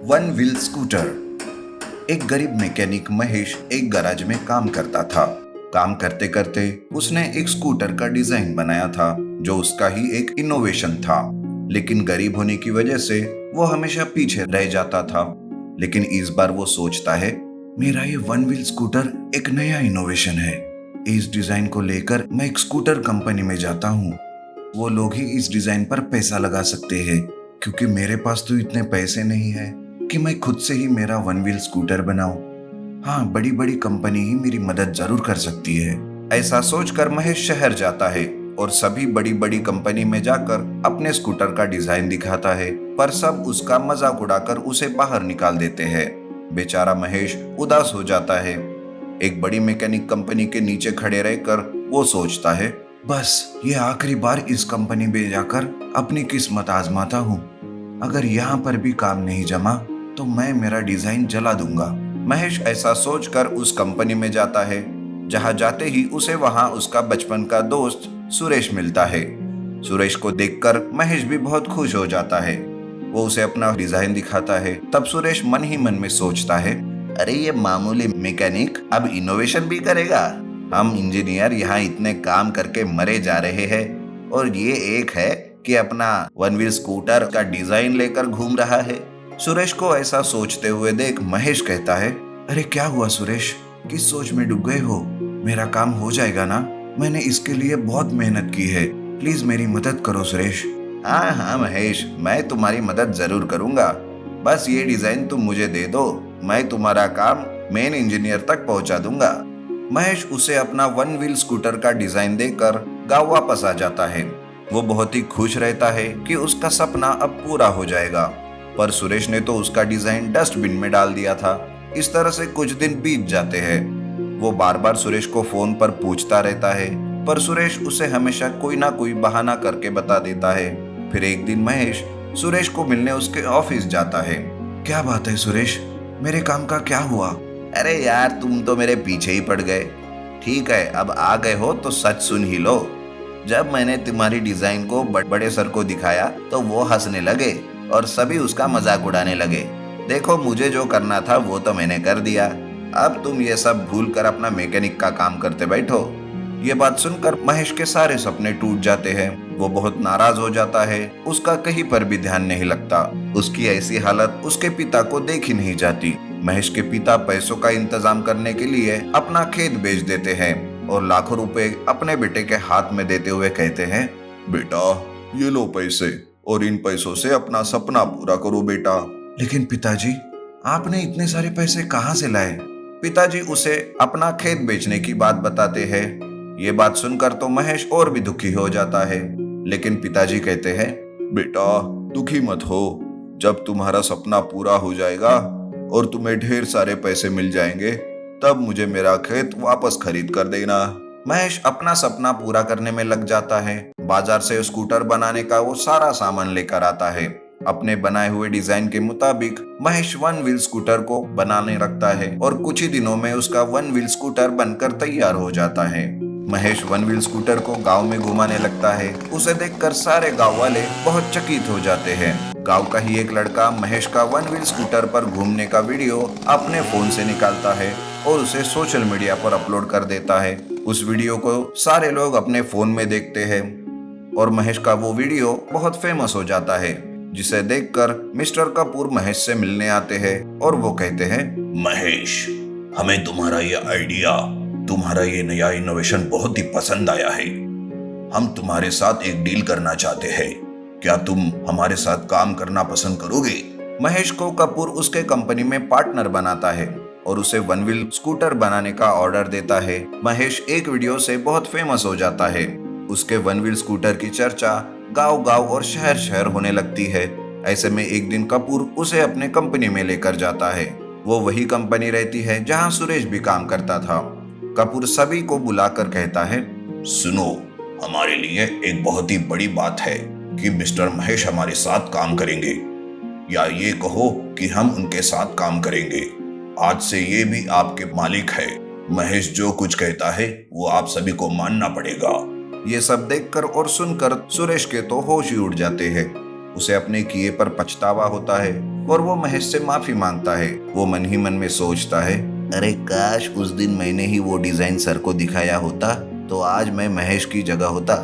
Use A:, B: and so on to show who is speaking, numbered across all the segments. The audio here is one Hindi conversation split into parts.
A: One wheel scooter. एक गरीब मैकेनिक महेश एक गैराज में काम करता था। काम करते करते उसने एक स्कूटर का डिजाइन बनाया था जो उसका ही एक इनोवेशन था। लेकिन गरीब होने की वजह से वो हमेशा पीछे रह जाता था। लेकिन इस बार वो सोचता है, मेरा ये वन व्हील स्कूटर एक नया इनोवेशन है। इस डिजाइन को लेकर मैं एक स्कूटर कंपनी में जाता हूँ। वो लोग ही इस डिजाइन पर पैसा लगा सकते हैं, क्योंकि मेरे पास तो इतने पैसे नहीं है कि मैं खुद से ही मेरा वन व्हील स्कूटर बनाऊं। हाँ, बड़ी बड़ी कंपनी ही मेरी मदद जरूर कर सकती है। ऐसा सोचकर महेश शहर जाता है और सभी बड़ी बड़ी कंपनी में जाकर अपने स्कूटर का डिजाइन दिखाता है, पर सब उसका मजाक उड़ाकर उसे बाहर निकाल देते हैं। बेचारा महेश उदास हो जाता है। एक बड़ी मैकेनिक कंपनी के नीचे खड़े रहकर वो सोचता है, बस ये आखिरी बार इस कंपनी में जाकर अपनी किस्मत आजमाता हूँ। अगर यहाँ पर भी काम नहीं जमा तो मैं मेरा डिजाइन जला दूंगा। महेश ऐसा सोचकर उस कंपनी में जाता है। जहाँ जाते ही उसे वहाँ उसका बचपन का दोस्त सुरेश मिलता है। सुरेश को देखकर महेश भी बहुत खुश हो जाता है। वो उसे अपना डिजाइन दिखाता है। तब सुरेश मन ही मन में सोचता है, अरे ये मामूली मैकेनिक अब इनोवेशन भी करेगा। हम इंजीनियर यहाँ इतने काम करके मरे जा रहे हैं और ये एक है कि अपना वन व्हील स्कूटर का डिजाइन लेकर घूम रहा है। सुरेश को ऐसा सोचते हुए देख महेश कहता है, अरे क्या हुआ सुरेश, किस सोच में डूब गए हो? मेरा काम हो जाएगा ना? मैंने इसके लिए बहुत मेहनत की है, प्लीज मेरी मदद करो सुरेश। हाँ हाँ महेश, मैं तुम्हारी मदद जरूर करूंगा। बस ये डिजाइन तुम मुझे दे दो, मैं तुम्हारा काम मेन इंजीनियर तक पहुंचा दूंगा। महेश उसे अपना वन व्हील स्कूटर का डिजाइन देकर गांव वापस आ जाता है। वो बहुत ही खुश रहता है कि उसका सपना अब पूरा हो जाएगा। पर सुरेश ने तो उसका डिजाइन डस्टबिन में डाल दिया था। इस तरह से कुछ दिन बीत जाते हैं। वो बार बार सुरेश को फोन पर पूछता रहता है, पर सुरेश उसे हमेशा कोई ना कोई बहाना करके बता देता है। फिर एक दिन महेश सुरेश को मिलने उसके ऑफिस जाता है। क्या बात है सुरेश, मेरे काम का क्या हुआ? अरे यार, तुम तो मेरे पीछे ही पड़ गए। ठीक है, अब आ गए हो तो सच सुन ही लो। जब मैंने तुम्हारी डिजाइन को बड़े सर को दिखाया तो वो हंसने लगे और सभी उसका मजाक उड़ाने लगे। देखो, मुझे जो करना था वो तो मैंने कर दिया। अब तुम ये सब भूल कर अपना मैकेनिक का काम करते बैठो। ये बात सुनकर महेश के सारे सपने टूट जाते हैं। वो बहुत नाराज हो जाता है। उसका कहीं पर भी ध्यान नहीं लगता। उसकी ऐसी हालत उसके पिता को देखी नहीं जाती। महेश के पिता पैसों का इंतजाम करने के लिए अपना खेत बेच देते हैं और लाखों रुपए अपने बेटे के हाथ में देते हुए कहते हैं, बेटा ये लो पैसे और इन पैसों से अपना सपना पूरा करो बेटा। लेकिन पिताजी, आपने इतने सारे पैसे कहाँ से लाए? पिताजी उसे अपना खेत बेचने की बात बताते हैं। ये बात सुनकर तो महेश और भी दुखी हो जाता है। लेकिन पिताजी कहते हैं, बेटा दुखी मत हो, जब तुम्हारा सपना पूरा हो जाएगा और तुम्हें ढेर सारे पैसे मिल जाएंगे तब मुझे मेरा खेत वापस खरीद कर देना। महेश अपना सपना पूरा करने में लग जाता है। बाजार से स्कूटर बनाने का वो सारा सामान लेकर आता है। अपने बनाए हुए डिजाइन के मुताबिक महेश वन व्हील स्कूटर को बनाने रखता है और कुछ ही दिनों में उसका वन व्हील स्कूटर बनकर तैयार हो जाता है। महेश वन व्हील स्कूटर को गांव में घुमाने लगता है। उसे देखकर सारे गांव वाले बहुत चकित हो जाते हैं। गांव का ही एक लड़का महेश का वन व्हील स्कूटर पर घूमने का वीडियो अपने फोन से निकालता है और उसे सोशल मीडिया पर अपलोड कर देता है। उस वीडियो को सारे लोग अपने फोन में देखते हैं और महेश का वो वीडियो बहुत फेमस हो जाता है, जिसे देखकर मिस्टर कपूर महेश से मिलने आते हैं और वो कहते हैं, महेश, हमें तुम्हारा ये आइडिया, तुम्हारा ये नया इनोवेशन बहुत ही पसंद आया है। हम तुम्हारे साथ एक डील करना चाहते हैं। क्या तुम हमारे साथ काम करना पसंद करोगे? महेश को कपूर उसके कंपनी में पार्टनर बनाता है और उसे वन व्हील स्कूटर बनाने का ऑर्डर देता है। महेश एक वीडियो से बहुत फेमस हो जाता है। उसके वन व्हील स्कूटर की चर्चा गांव गांव और शहर शहर होने लगती है। ऐसे में एक दिन कपूर उसे अपने कंपनी में लेकर जाता है। वो वही कंपनी रहती है जहां सुरेश भी काम करता था। कपूर सभी को बुलाकर कहता है, सुनो, हमारे लिए एक बहुत ही बड़ी बात है कि मिस्टर महेश हमारे साथ काम करेंगे, या ये कहो कि हम उनके साथ काम करेंगे। आज से ये भी आपके मालिक है। महेश जो कुछ कहता है वो आप सभी को मानना पड़ेगा। ये सब देखकर और सुनकर सुरेश के तो होश ही उड़ जाते हैं। उसे अपने किए पर पछतावा होता है। और वो महेश से माफी मांगता है। वो मन ही मन में सोचता है, अरे काश उस दिन मैंने ही वो डिजाइन सर को दिखाया होता तो आज मैं महेश की जगह होता।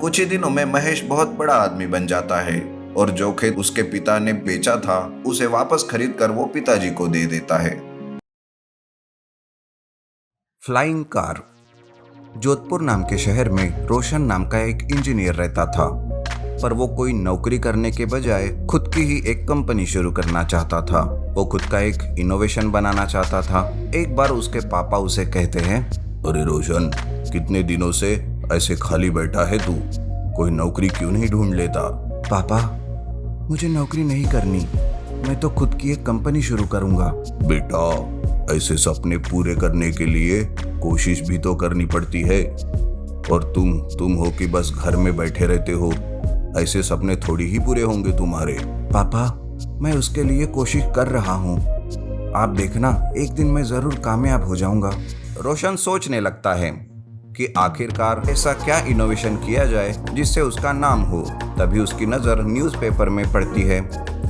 A: कुछ ही दिनों में महेश बहुत बड़ा आदमी बन जाता है और जो खेत उसके पिता ने बेचा था उसे वापस खरीद कर वो पिताजी को दे देता है। Flying car. जोधपुर नाम के शहर में रोशन नाम का एक इंजीनियर रहता था, पर वो कोई नौकरी करने के बजाय खुद की ही एक कंपनी शुरू करना चाहता था। वो खुद का एक इनोवेशन बनाना चाहता था। एक बार उसके पापा उसे कहते हैं, अरे रोशन, कितने दिनों से ऐसे खाली बैठा है तू, कोई नौकरी क्यों नहीं ढूंढ लेता? पापा, मुझे नौकरी नहीं करनी, मैं तो खुद की एक कंपनी शुरू करूंगा। बेटा, ऐसे सपने पूरे करने के लिए कोशिश भी तो करनी पड़ती है, और तुम हो कि बस घर में बैठे रहते हो। ऐसे सपने थोड़ी ही पूरे होंगे तुम्हारे। पापा, मैं उसके लिए कोशिश कर रहा हूँ, आप देखना एक दिन मैं जरूर कामयाब हो जाऊंगा। रोशन सोचने लगता है कि आखिरकार ऐसा क्या इनोवेशन किया जाए जिससे उसका नाम हो। तभी उसकी नजर न्यूज़पेपर में पड़ती है।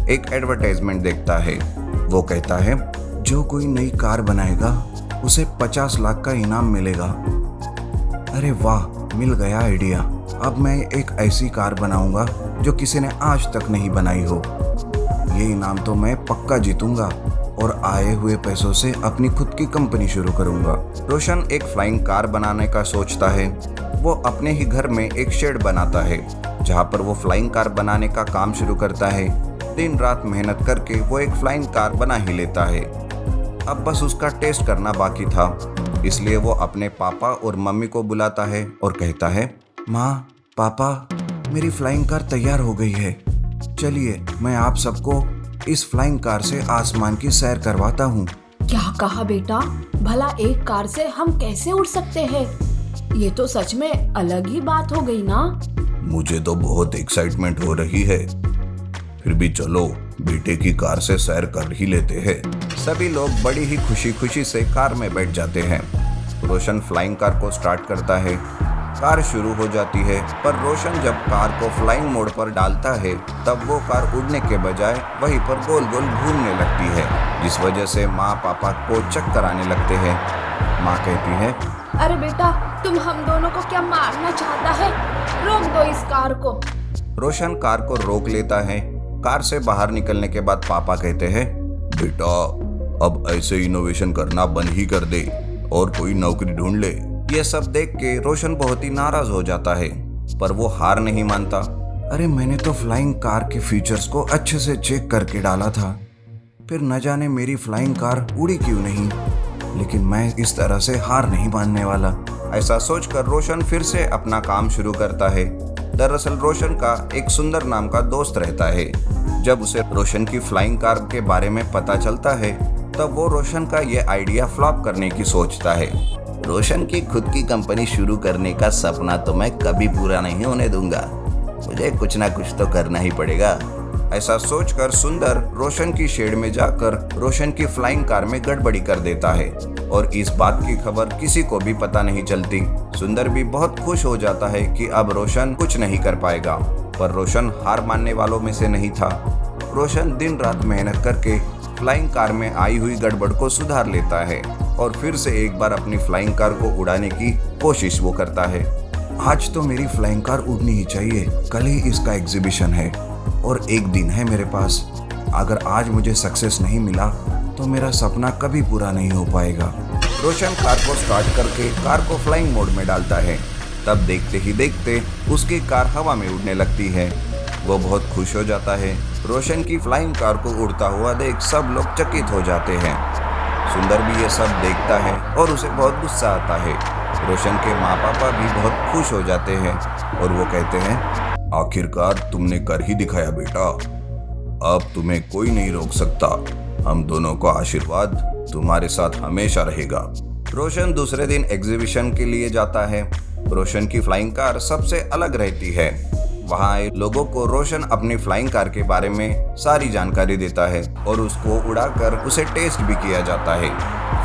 A: एक एडवर्टाइजमेंट देखता है। वो कहता है, जो कोई नई कार बनाएगा उसे 50 लाख का इनाम मिलेगा। अरे वाह, मिल गया आइडिया। अब मैं एक ऐसी कार बनाऊंगा जो किसी ने आज तक नहीं बनाई हो। ये इनाम तो मैं पक्का जीतूंगा और आए हुए पैसों से अपनी खुद की कंपनी शुरू करूंगा। रोशन एक फ्लाइंग कार बनाने का सोचता है। वो अपने ही घर में एक शेड बनाता है जहां पर वो फ्लाइंग कार बनाने का काम शुरू करता है। दिन रात मेहनत करके वो एक फ्लाइंग कार बना ही लेता है। अब बस उसका टेस्ट करना बाकी था, इसलिए वो अपने पापा और मम्मी को बुलाता है और कहता है, माँ, पापा, मेरी फ्लाइंग कार तैयार हो गई है। चलिए मैं आप सबको इस फ्लाइंग कार से आसमान की सैर करवाता हूँ।
B: क्या कहा बेटा? भला एक कार से हम कैसे उड़ सकते हैं? ये तो सच में अलग ही बात हो गई ना।
A: मुझे तो बहुत एक्साइटमेंट हो रही है। फिर भी चलो बेटे की कार से सैर कर ही लेते हैं। सभी लोग बड़ी ही खुशी खुशी से कार में बैठ जाते हैं। रोशन फ्लाइंग कार को स्टार्ट करता है। कार शुरू हो जाती है, पर रोशन जब कार को फ्लाइंग मोड पर डालता है तब वो कार उड़ने के बजाय वहीं पर गोल गोल घूमने लगती है, जिस वजह से माँ पापा को चक्कर आने लगते हैं। माँ कहती है,
B: अरे बेटा, तुम हम दोनों को क्या मारना चाहता है? रोक दो इस कार को।
A: रोशन कार को रोक लेता है। कार से बाहर निकलने के बाद पापा कहते हैं, बेटा, अब ऐसे इनोवेशन करना बंद ही कर दे और कोई नौकरी ढूंढ ले। ये सब देख के रोशन बहुत ही नाराज हो जाता है, पर वो हार नहीं मानता। अरे मैंने तो फ्लाइंग कार के फीचर्स को अच्छे से चेक करके डाला था, फिर न जाने मेरी फ्लाइंग कार उड़ी क्यों नहीं, लेकिन मैं इस तरह से हार नहीं मानने वाला। ऐसा सोचकर रोशन फिर से अपना काम शुरू करता है। दरअसल रोशन का एक सुंदर नाम का दोस्त रहता है। जब उसे रोशन की फ्लाइंग कार के बारे में पता चलता है तब वो रोशन का ये आइडिया फ्लॉप करने की सोचता है। रोशन की खुद की कंपनी शुरू करने का सपना तो मैं कभी पूरा नहीं होने दूंगा, मुझे कुछ ना कुछ तो करना ही पड़ेगा। ऐसा सोचकर सुंदर रोशन की शेड में जाकर रोशन की फ्लाइंग कार में गड़बड़ी कर देता है और इस बात की खबर किसी को भी पता नहीं चलती। सुंदर भी बहुत खुश हो जाता है कि अब रोशन कुछ नहीं कर पाएगा, पर रोशन हार मानने वालों में से नहीं था। रोशन दिन रात मेहनत करके फ्लाइंग कार में आई हुई गड़बड़ को सुधार लेता है और फिर से एक बार अपनी फ्लाइंग कार को उड़ाने की कोशिश वो करता है। आज तो मेरी फ्लाइंग कार उड़नी ही चाहिए, कल ही इसका एग्जीबिशन है और एक दिन है मेरे पास। अगर आज मुझे सक्सेस नहीं मिला तो मेरा सपना कभी पूरा नहीं हो पाएगा। रोशन कार को स्टार्ट करके कार को फ्लाइंग मोड में डालता है। तब देखते ही देखते उसकी कार हवा में उड़ने लगती है। वो बहुत खुश हो जाता है। रोशन की फ्लाइंग कार को उड़ता हुआ देख सब लोग चकित हो जाते हैं। सुंदर भी ये सब देखता है और उसे बहुत गुस्सा आता है। रोशन के माँ पापा भी बहुत खुश हो जाते हैं और वो कहते हैं, आखिरकार तुमने कर ही दिखाया बेटा, अब तुम्हें कोई नहीं रोक सकता। हम दोनों का आशीर्वाद तुम्हारे साथ हमेशा रहेगा। रोशन दूसरे दिन एग्जीबिशन के लिए जाता है। रोशन की फ्लाइंग कार सबसे अलग रहती है। वहाँ आए लोगों को रोशन अपनी फ्लाइंग कार के बारे में सारी जानकारी देता है और उसको उड़ाकर उसे टेस्ट भी किया जाता है।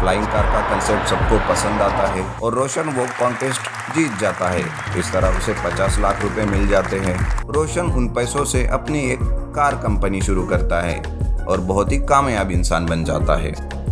A: फ्लाइंग कार का कंसेप्ट सबको पसंद आता है और रोशन वो कॉन्टेस्ट जीत जाता है। इस तरह उसे 50 लाख रुपए मिल जाते हैं। रोशन उन पैसों से अपनी एक कार कंपनी शुरू करता है और बहुत ही कामयाब इंसान बन जाता है।